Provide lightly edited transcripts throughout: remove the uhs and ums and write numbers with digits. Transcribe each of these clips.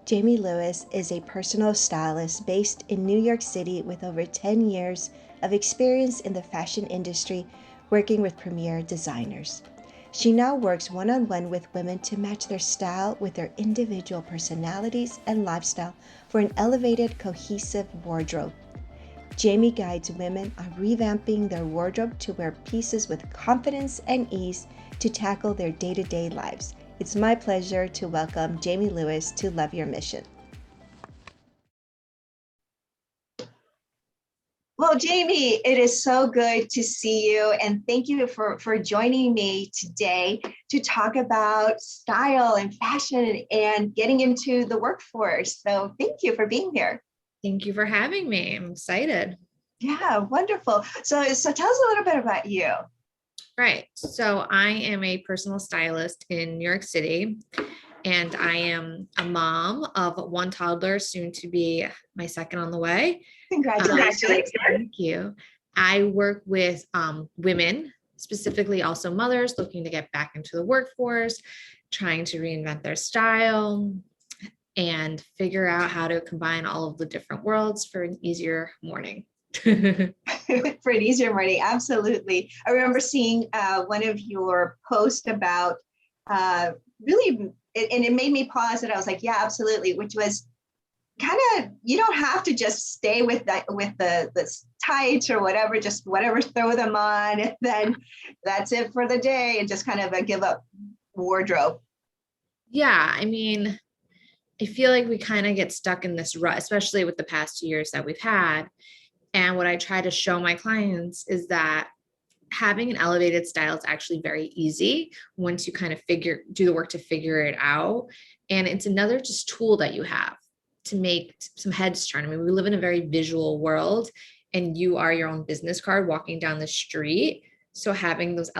Jamie Lewis is a personal stylist based in New York City with over 10 years of experience in the fashion industry working with premier designers. She now works one-on-one with women to match their style with their individual personalities and lifestyle for an elevated, cohesive wardrobe. Jamie guides women on revamping their wardrobe to wear pieces with confidence and ease to tackle their day-to-day lives. It's my pleasure to welcome Jamie Lewis to Love Your Mission. Well, Jamie, it is so good to see you, and thank you for joining me today to talk about style and fashion and getting into the workforce. So thank you for being here. Thank you for having me. I'm excited. Yeah, wonderful. So tell us a little bit about you. Right. So I am a personal stylist in New York City, and I am a mom of one toddler, soon to be my second on the way. Congratulations. Thank you. I work with women, specifically also mothers looking to get back into the workforce, trying to reinvent their style and figure out how to combine all of the different worlds for an easier morning. For an easier morning, absolutely. I remember seeing one of your posts about really, and it made me pause, and I was like, yeah, absolutely, which was kind of, you don't have to just stay with that, with the tights or whatever, just whatever, throw them on, and then that's it for the day, and just kind of a give up wardrobe. Yeah, I mean, I feel like we kind of get stuck in this rut, especially with the past 2 years that we've had. And what I try to show my clients is that having an elevated style is actually very easy once you kind of do the work to figure it out. And it's another just tool that you have to make some heads turn. I mean, we live in a very visual world, and you are your own business card walking down the street. So having those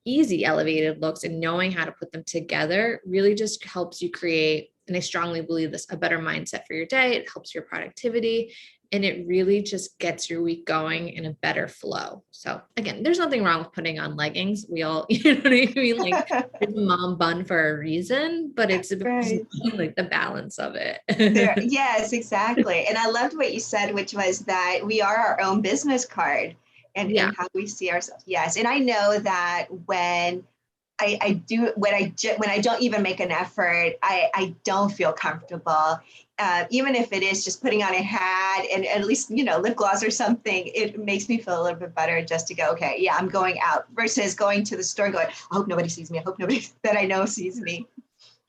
easy elevated looks and knowing how to put them together really just helps you create, and I strongly believe this, a better mindset for your day. It helps your productivity, and it really just gets your week going in a better flow. So again, there's nothing wrong with putting on leggings. We all, you know what I mean? Like it's a mom bun for a reason, but it's Right. like the balance of it. Yes, exactly. And I loved what you said, which was that we are our own business card, Yeah. and how we see ourselves. Yes. And I know that when I do, when I don't even make an effort, I don't feel comfortable. Even if it is just putting on a hat and at least, lip gloss or something, it makes me feel a little bit better just to go, okay, yeah, I'm going out, versus going to the store and going, I hope nobody sees me. I hope nobody that I know sees me.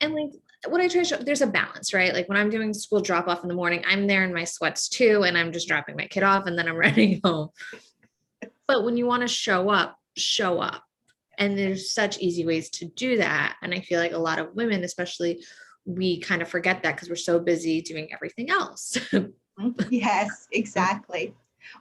And like what I try to show, there's a balance, right? Like when I'm doing school drop off in the morning, I'm there in my sweats too, and I'm just dropping my kid off and then I'm running home. But when you want to show up, show up. And there's such easy ways to do that. And I feel like a lot of women, especially, we kind of forget that because we're so busy doing everything else. Yes, exactly.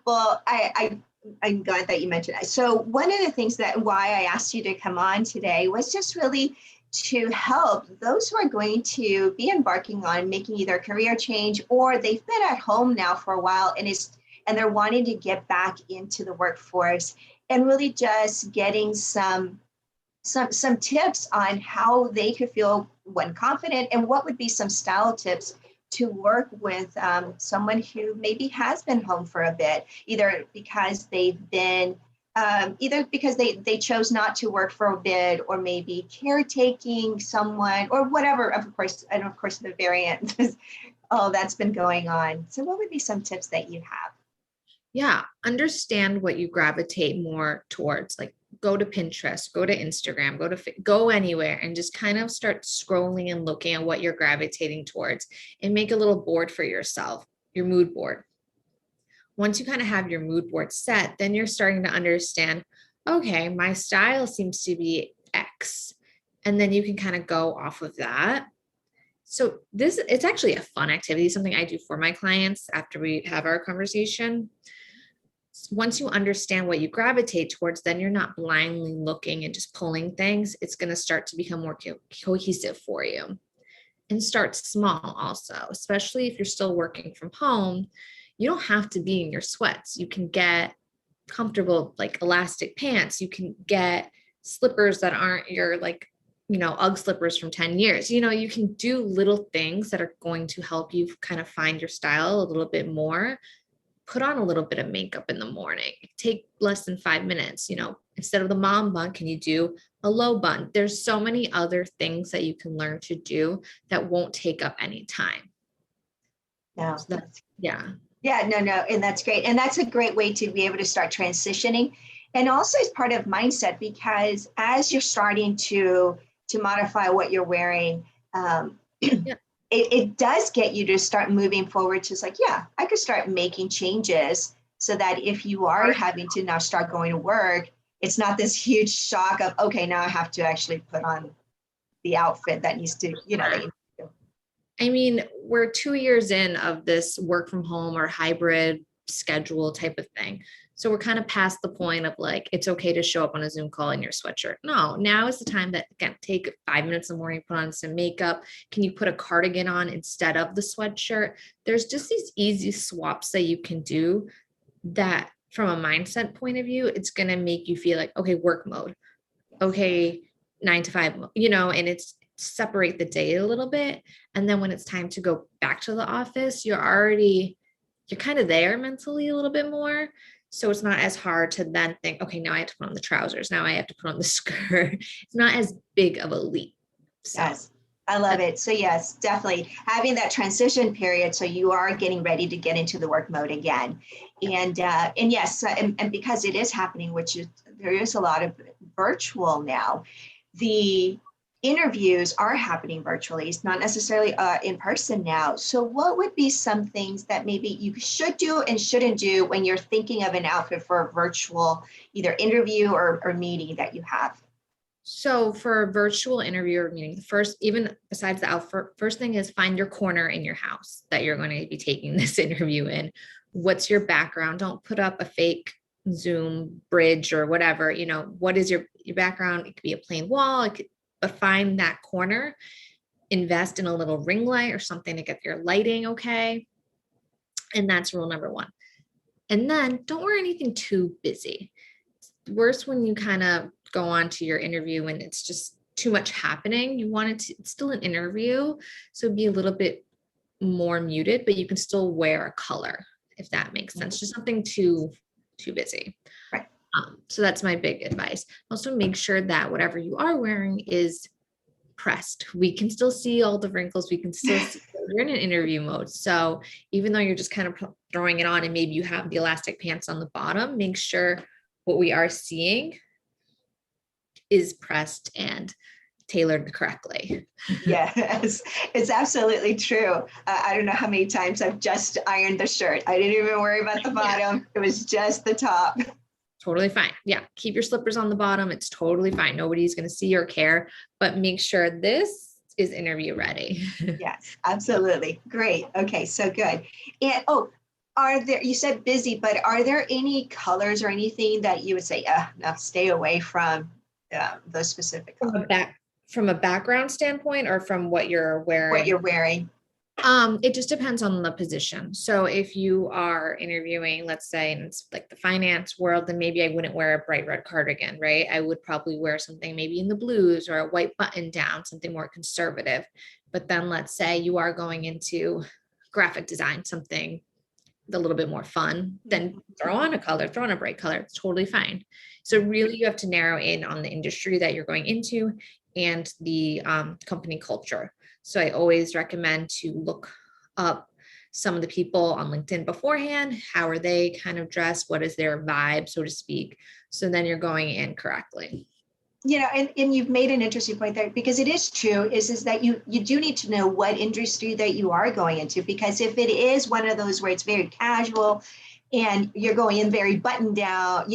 Well, I'm glad that you mentioned that. So one of the things that why I asked you to come on today was just really to help those who are going to be embarking on making either a career change, or they've been at home now for a while and they're wanting to get back into the workforce, and really just getting some tips on how they could feel when confident, and what would be some style tips to work with someone who maybe has been home for a bit, either because they chose not to work for a bit, or maybe caretaking someone, or whatever, of course, and of course the variant, all that's been going on. So what would be some tips that you have? Yeah, understand what you gravitate more towards. Like go to Pinterest, go to Instagram, go anywhere, and just kind of start scrolling and looking at what you're gravitating towards, and make a little board for yourself, your mood board. Once you kind of have your mood board set, then you're starting to understand, okay, my style seems to be X. And then you can kind of go off of that. So it's actually a fun activity, something I do for my clients after we have our conversation. Once you understand what you gravitate towards, then you're not blindly looking and just pulling things. It's going to start to become more cohesive for you. And start small also, especially if you're still working from home. You don't have to be in your sweats. You can get comfortable, like elastic pants. You can get slippers that aren't your like UGG slippers from 10 years. You can do little things that are going to help you kind of find your style a little bit more. Put on a little bit of makeup in the morning. Take less than 5 minutes. Instead of the mom bun, can you do a low bun? There's so many other things that you can learn to do that won't take up any time. No, So yeah. Yeah, no, and that's great. And that's a great way to be able to start transitioning. And also as part of mindset, because as you're starting to modify what you're wearing, Yeah. it does get you to start moving forward to, it's like, yeah, I could start making changes so that if you are having to now start going to work, it's not this huge shock of, okay, now I have to actually put on the outfit that needs to, that you I mean, we're 2 years in of this work from home or hybrid schedule type of thing. So we're kind of past the point of like, it's okay to show up on a Zoom call in your sweatshirt. No, now is the time that, again, take 5 minutes in the morning, put on some makeup. Can you put a cardigan on instead of the sweatshirt? There's just these easy swaps that you can do that from a mindset point of view, it's going to make you feel like, okay, work mode. Okay, 9 to 5, and it's separate the day a little bit. And then when it's time to go back to the office, you're kind of there mentally a little bit more. So it's not as hard to then think, okay, now I have to put on the trousers. Now I have to put on the skirt. It's not as big of a leap. So. Yes, I love it. So yes, definitely having that transition period. So you are getting ready to get into the work mode again. And yes, and because it is happening, there is a lot of virtual now, the interviews are happening virtually. It's not necessarily in person now. So what would be some things that maybe you should do and shouldn't do when you're thinking of an outfit for a virtual either interview or meeting that you have? So for a virtual interview or meeting, even besides the outfit, first thing is find your corner in your house that you're going to be taking this interview in. What's your background? Don't put up a fake Zoom bridge or whatever. What is your background? It could be a plain wall. But find that corner, invest in a little ring light or something to get your lighting okay. And that's rule number one. And then don't wear anything too busy. It's worse when you kind of go on to your interview and it's just too much happening. It's still an interview, so be a little bit more muted, but you can still wear a color, if that makes sense. Just something too busy. Right. So that's my big advice. Also make sure that whatever you are wearing is pressed. We can still see all the wrinkles. We can still see you're in an interview mode. So even though you're just kind of throwing it on and maybe you have the elastic pants on the bottom, make sure what we are seeing is pressed and tailored correctly. Yes, it's absolutely true. I don't know how many times I've just ironed the shirt. I didn't even worry about the bottom. It was just the top. Totally fine. Yeah. Keep your slippers on the bottom. It's totally fine. Nobody's going to see or care, but make sure this is interview ready. Yes, absolutely. Great. Okay. So good. And you said busy, but are there any colors or anything that you would say, no, stay away from those specific colors? From a background standpoint or from what you're wearing? What you're wearing. It just depends on the position. So if you are interviewing, let's say, and it's like the finance world, then maybe I wouldn't wear a bright red cardigan, right? I would probably wear something maybe in the blues or a white button down, something more conservative. But then let's say you are going into graphic design, something a little bit more fun, then throw on a color, throw on a bright color. It's totally fine. So really you have to narrow in on the industry that you're going into and the company culture. So I always recommend to look up some of the people on LinkedIn beforehand. How are they kind of dressed? What is their vibe, so to speak? So then you're going in correctly. And you've made an interesting point there, because it is true, is that you do need to know what industry that you are going into, because if it is one of those where it's very casual and you're going in very buttoned down,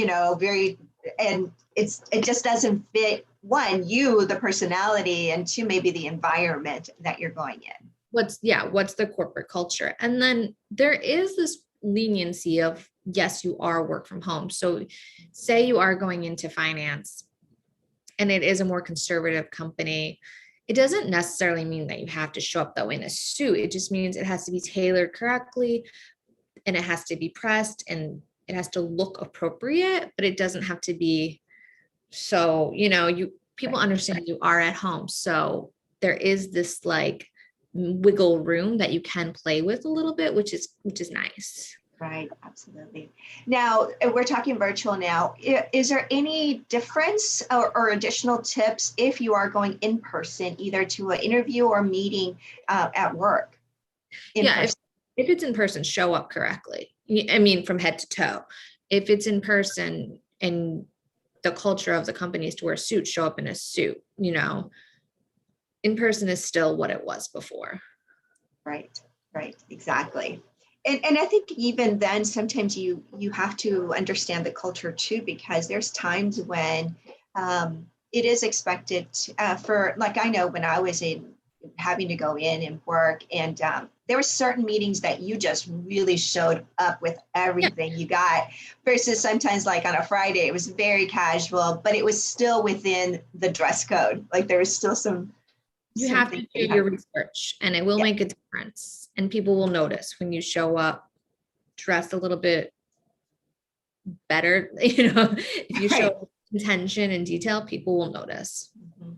and it just doesn't fit, one, the personality, and two, maybe the environment that you're going in. What's the corporate culture? And then there is this leniency of, yes, you are work from home. So say you are going into finance and it is a more conservative company. It doesn't necessarily mean that you have to show up though in a suit. It just means it has to be tailored correctly and it has to be pressed and it has to look appropriate, but it doesn't have to be so, people Right. understand you are at home. So there is this like wiggle room that you can play with a little bit, which is nice. Right, absolutely. Now, we're talking virtual now. Is there any difference or additional tips if you are going in person, either to an interview or meeting at work in Yeah, person? if it's in person, show up correctly. I mean, from head to toe. If it's in person and the culture of the company is to wear a suit, show up in a suit, in person is still what it was before. Right, right, exactly. And I think even then, sometimes you have to understand the culture too, because there's times when it is expected for, like, I know when I was in having to go in and work, and there were certain meetings that you just really showed up with Yeah. everything you got, versus sometimes like on a Friday, it was very casual, but it was still within the dress code. Like there was still You some have to things do that you your had. research and it will Yeah, make a difference. And people will notice when you show up dressed a little bit better. If you right. show intention and detail, people will notice. Mhm.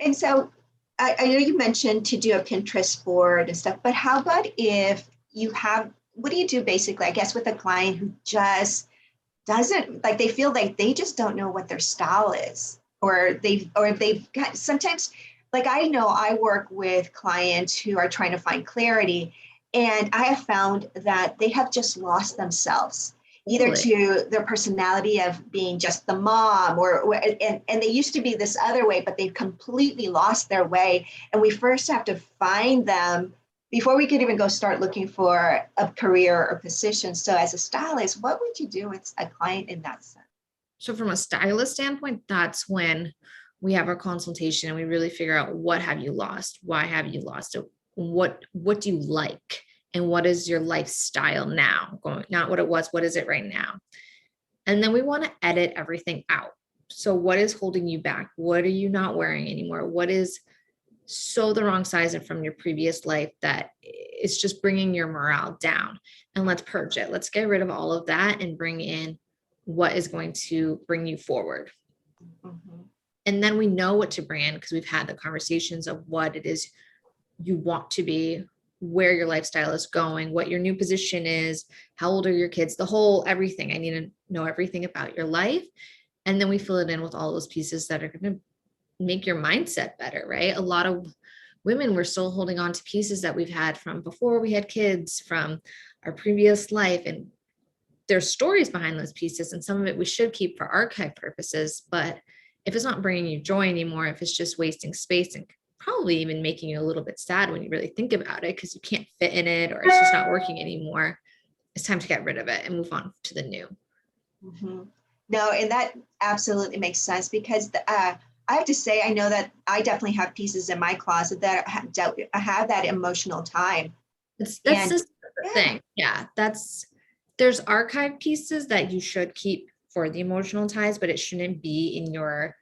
And so I know you mentioned to do a Pinterest board and stuff, but how about if you have, what do you do basically, I guess, with a client who just doesn't, like, they feel like they just don't know what their style is, or they've got sometimes, like, I know I work with clients who are trying to find clarity, and I have found that they have just lost themselves, either Totally. to their personality of being just the mom, and they used to be this other way, but they've completely lost their way. And we first have to find them before we could even go start looking for a career or position. So as a stylist, what would you do with a client in that sense? So from a stylist standpoint, that's when we have our consultation and we really figure out what have you lost? Why have you lost it? What do you like? And what is your lifestyle now? Going, not what it was, what is it right now? And then we want to edit everything out. So what is holding you back? What are you not wearing anymore? What is so the wrong size and from your previous life that it's just bringing your morale down? And let's purge it. Let's get rid of all of that and bring in what is going to bring you forward. Mhm. And then we know what to bring in because we've had the conversations of what it is you want to be, where your lifestyle is going, what your new position is, how old are your kids, the whole everything. I need to know everything about your life. And then we fill it in with all those pieces that are going to make your mindset better, right? A lot of women, we're still holding on to pieces that we've had from before we had kids, from our previous life. And there's stories behind those pieces. And some of it we should keep for archive purposes. But if it's not bringing you joy anymore, if it's just wasting space and probably even making you a little bit sad when you really think about it, because you can't fit in it or it's just not working anymore, it's time to get rid of it and move on to the new. Mhm. No, and that absolutely makes sense, because I have to say, I know that I definitely have pieces in my closet that I have that emotional time. That's And just the yeah, thing. Yeah, there's archive pieces that you should keep for the emotional ties, but it shouldn't be in your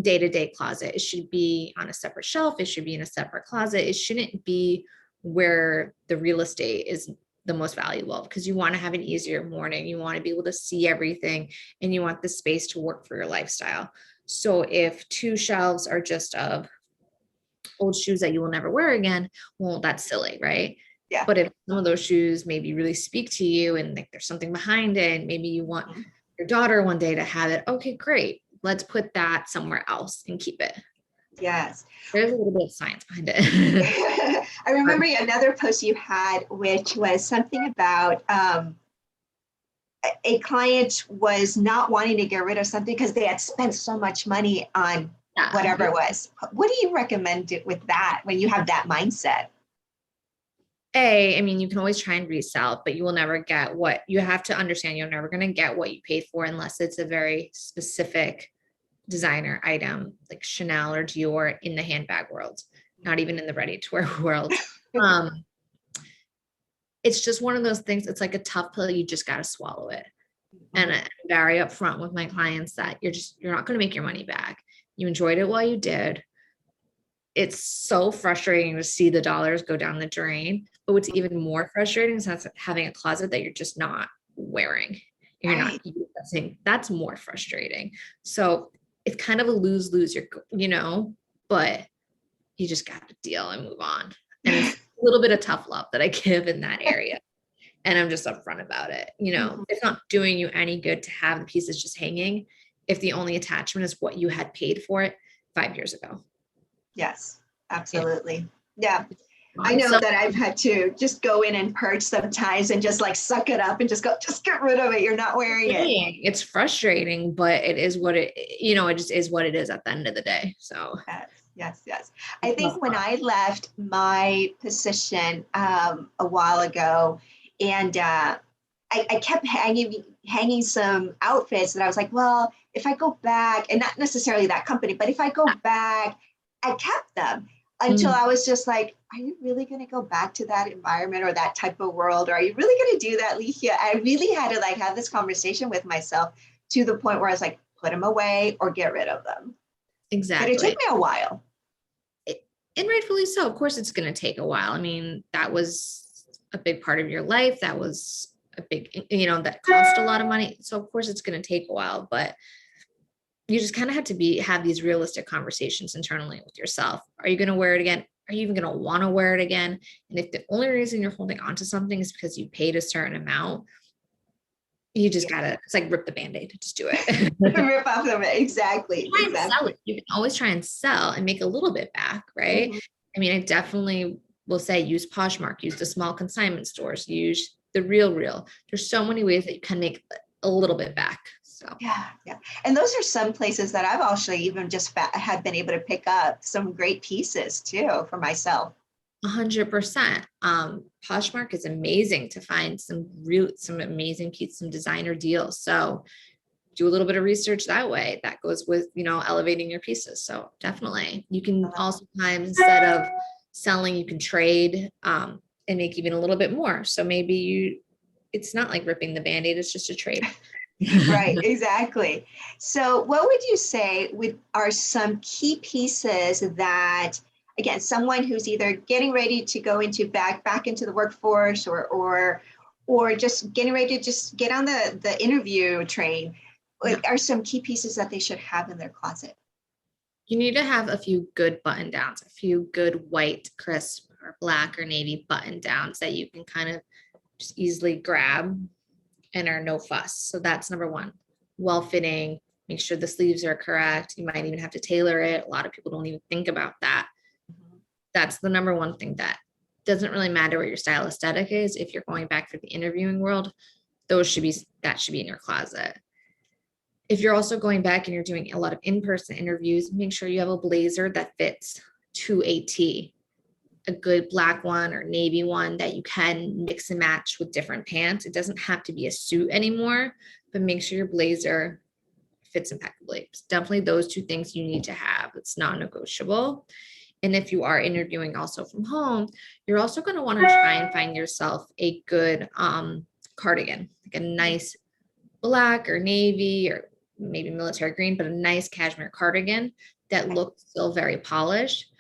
day-to-day closet. It should be on a separate shelf. It should be in a separate closet. It shouldn't be where the real estate is the most valuable, because you want to have an easier morning. You want to be able to see everything and you want the space to work for your lifestyle. So if two shelves are just of old shoes that you will never wear again, well, that's silly, right? yeah. But if some of those shoes maybe really speak to you and like there's something behind it, and maybe you want Mhm. your daughter one day to have it, okay, great. Let's put that somewhere else and keep it. Yes. There's a little bit of science behind it. I remember another post you had, which was something about a client was not wanting to get rid of something because they had spent so much money on Yeah. whatever it was. What do you recommend with that when you have that mindset? I mean, you can always try and resell, but you will never get what you have to understand. You're never going to get what you paid for unless it's a very specific designer item like Chanel or Dior in the handbag world, not even in the ready to wear world. Um, it's just one of those things. It's like a tough pill. You just got to swallow it. And Mhm. I'm very upfront with my clients that you're not going to make your money back. You enjoyed it while you did. It's so frustrating to see the dollars go down the drain. But what's even more frustrating is having a closet that you're just not wearing. You're not Right. using. That's more frustrating. So it's kind of a lose-lose, but you just got to deal and move on. And it's a little bit of tough love that I give in that area. And I'm just upfront about it. It's not doing you any good to have the pieces just hanging if the only attachment is what you had paid for it 5 years ago. Yes, absolutely. Yeah. I know that I've had to just go in and purge sometimes and just like suck it up and just get rid of it. You're not wearing it. It's frustrating, but it is what it just is what it is at the end of the day. So yes. I think when I left my position a while ago, and I kept hanging some outfits that I was like, well, if I go back, and not necessarily that company, but if I go back, I kept them until I was just like, are you really going to go back to that environment or that type of world? Or are you really going to do that, Licia? I really had to like have this conversation with myself to the point where I was like, put them away or get rid of them. Exactly. But it took me a while. And rightfully so. Of course, it's going to take a while. I mean, that was a big part of your life. That was a big, that cost a lot of money. So of course it's going to take a while, but you just kind of have to have these realistic conversations internally with yourself. Are you going to wear it again? Are you even going to want to wear it again? And if the only reason you're holding on to something is because you paid a certain amount, you just gotta, it's like rip the Band-Aid, just do it. Rip off the exactly. Sell it. You can always try and sell and make a little bit back, right? I mean, I definitely will say use Poshmark, use the small consignment stores, use the Real. There's so many ways that you can make a little bit back. So yeah. And those are some places that I've actually even just had been able to pick up some great pieces too for myself. 100%. Poshmark is amazing to find some amazing pieces, some designer deals. So do a little bit of research that way. That goes with, elevating your pieces. So definitely you can also sometimes, instead of selling, you can trade and make even a little bit more. So maybe it's not like ripping the Band-Aid, it's just a trade. Right, exactly. So what would you say are some key pieces that, again, someone who's either getting ready to go back into the workforce or just getting ready to just get on the interview train, are some key pieces that they should have in their closet? You need to have a few good button downs, a few good white, crisp, or black or navy button downs that you can kind of just easily grab and are no fuss. So that's number one. Well fitting, make sure the sleeves are correct. You might even have to tailor it. A lot of people don't even think about that. That's the number one thing. That doesn't really matter what your style aesthetic is. If you're going back for the interviewing world, that should be in your closet. If you're also going back and you're doing a lot of in-person interviews, make sure you have a blazer that fits to a T. A good black one or navy one that you can mix and match with different pants. It doesn't have to be a suit anymore, but make sure your blazer fits impeccably. It's definitely those two things you need to have. It's non-negotiable. And if you are interviewing also from home, you're also going to want to try and find yourself a good cardigan, like a nice black or navy or maybe military green, but a nice cashmere cardigan that looks still very polished,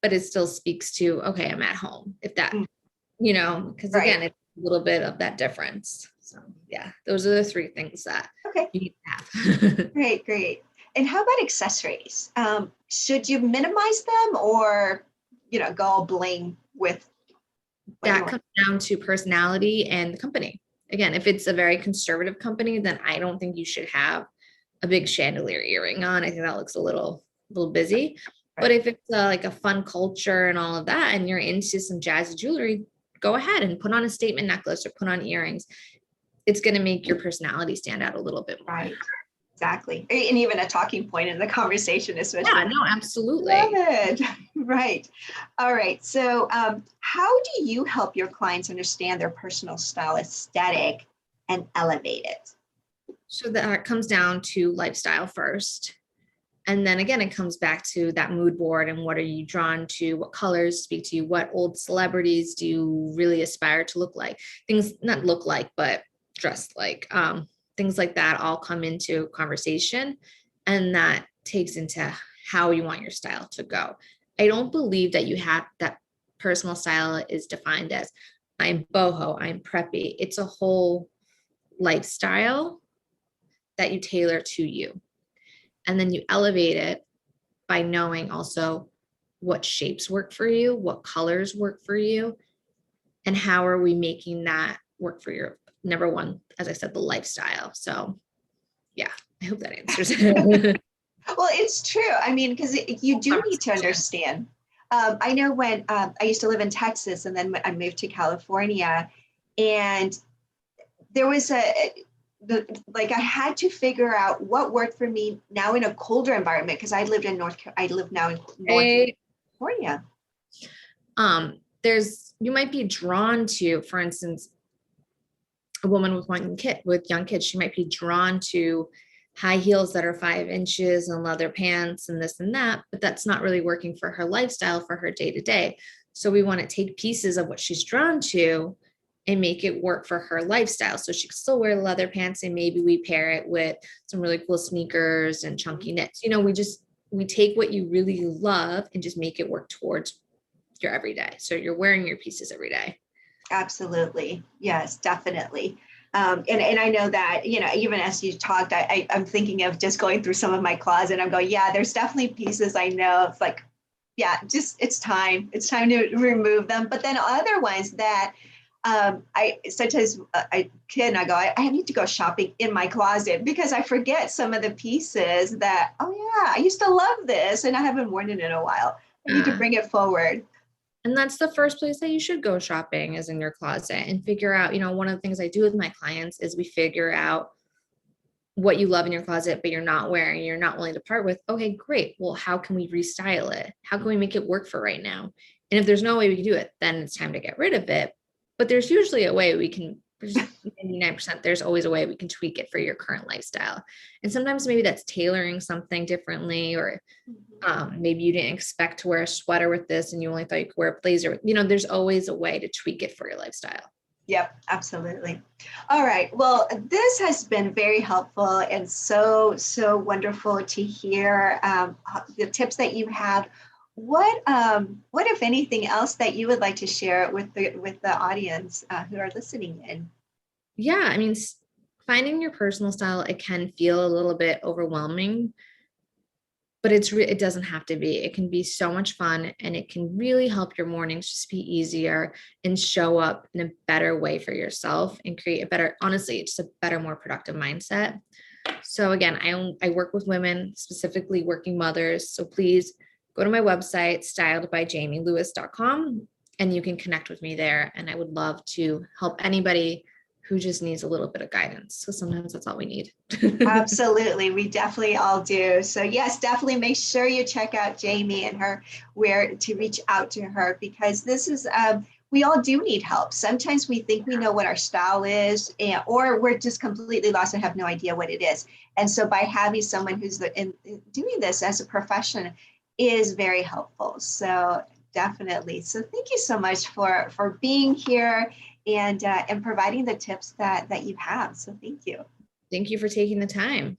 but it still speaks to, okay, I'm at home. If that, because again, it's a little bit of that difference. So yeah, those are the three things that you need to have. Great. And how about accessories? Should you minimize them or, go all bling with? That comes down to personality and the company. Again, if it's a very conservative company, then I don't think you should have a big chandelier earring on. I think that looks a little busy. But if it's like a fun culture and all of that, and you're into some jazzy jewelry, go ahead and put on a statement necklace or put on earrings. It's going to make your personality stand out a little bit more. Right. Exactly. And even a talking point in the conversation, especially. Yeah, no, absolutely. Love it. Right. All right. So how do you help your clients understand their personal style aesthetic and elevate it? So that comes down to lifestyle first. And then again, it comes back to that mood board and what are you drawn to? What colors speak to you? What old celebrities do you really aspire to look like? Things not look like, but dress like. Things like that all come into conversation, and that takes into how you want your style to go. I don't believe that you have that personal style is defined as I'm boho, I'm preppy. It's a whole lifestyle that you tailor to you. And then you elevate it by knowing also what shapes work for you, what colors work for you, and how are we making that work for your number one, as I said, the lifestyle. So yeah, I hope that answers it. Well, it's true. I mean, because you do need to understand. I know when I used to live in Texas and then I moved to California, and there was like I had to figure out what worked for me now in a colder environment because I live now in North California. You might be drawn to, for instance, a woman with young kids, she might be drawn to high heels that are 5 inches and leather pants and this and that, but that's not really working for her lifestyle, for her day to day. So we want to take pieces of what she's drawn to and make it work for her lifestyle. So she can still wear leather pants and maybe we pair it with some really cool sneakers and chunky knits. We take what you really love and just make it work towards your everyday. So you're wearing your pieces every day. Absolutely. Yes, definitely. And I know that, even as you talked, I'm thinking of just going through some of my closet. I'm going, yeah, there's definitely pieces I know it's like, yeah, just it's time to remove them. But then other ones that such as a kid, and I go, I need to go shopping in my closet because I forget some of the pieces that, oh yeah, I used to love this and I haven't worn it in a while. I need to bring it forward. And that's the first place that you should go shopping is in your closet and figure out, one of the things I do with my clients is we figure out what you love in your closet, but you're not wearing, you're not willing to part with. Okay, great. Well, how can we restyle it? How can we make it work for right now? And if there's no way we can do it, then it's time to get rid of it. But there's usually a way we can, 99%, there's always a way we can tweak it for your current lifestyle. And sometimes maybe that's tailoring something differently, or maybe you didn't expect to wear a sweater with this and you only thought you could wear a blazer. There's always a way to tweak it for your lifestyle. Yep, absolutely. All right. Well, this has been very helpful and so wonderful to hear the tips that you have. What if anything else that you would like to share with the audience who are listening in? Yeah, I mean, finding your personal style, it can feel a little bit overwhelming, but it doesn't have to be. It can be so much fun and it can really help your mornings just be easier and show up in a better way for yourself and create a better, honestly, just a better, more productive mindset. So again, I work with women, specifically working mothers. So please go to my website, styledbyjamielewis.com, and you can connect with me there. And I would love to help anybody who just needs a little bit of guidance. So sometimes that's all we need. Absolutely. We definitely all do. So yes, definitely make sure you check out Jamie and where to reach out to her, because this is, we all do need help. Sometimes we think we know what our style is, or we're just completely lost and have no idea what it is. And so by having someone who's doing this as a profession is very helpful. So definitely. So thank you so much for being here and providing the tips that you have. So thank you. Thank you for taking the time.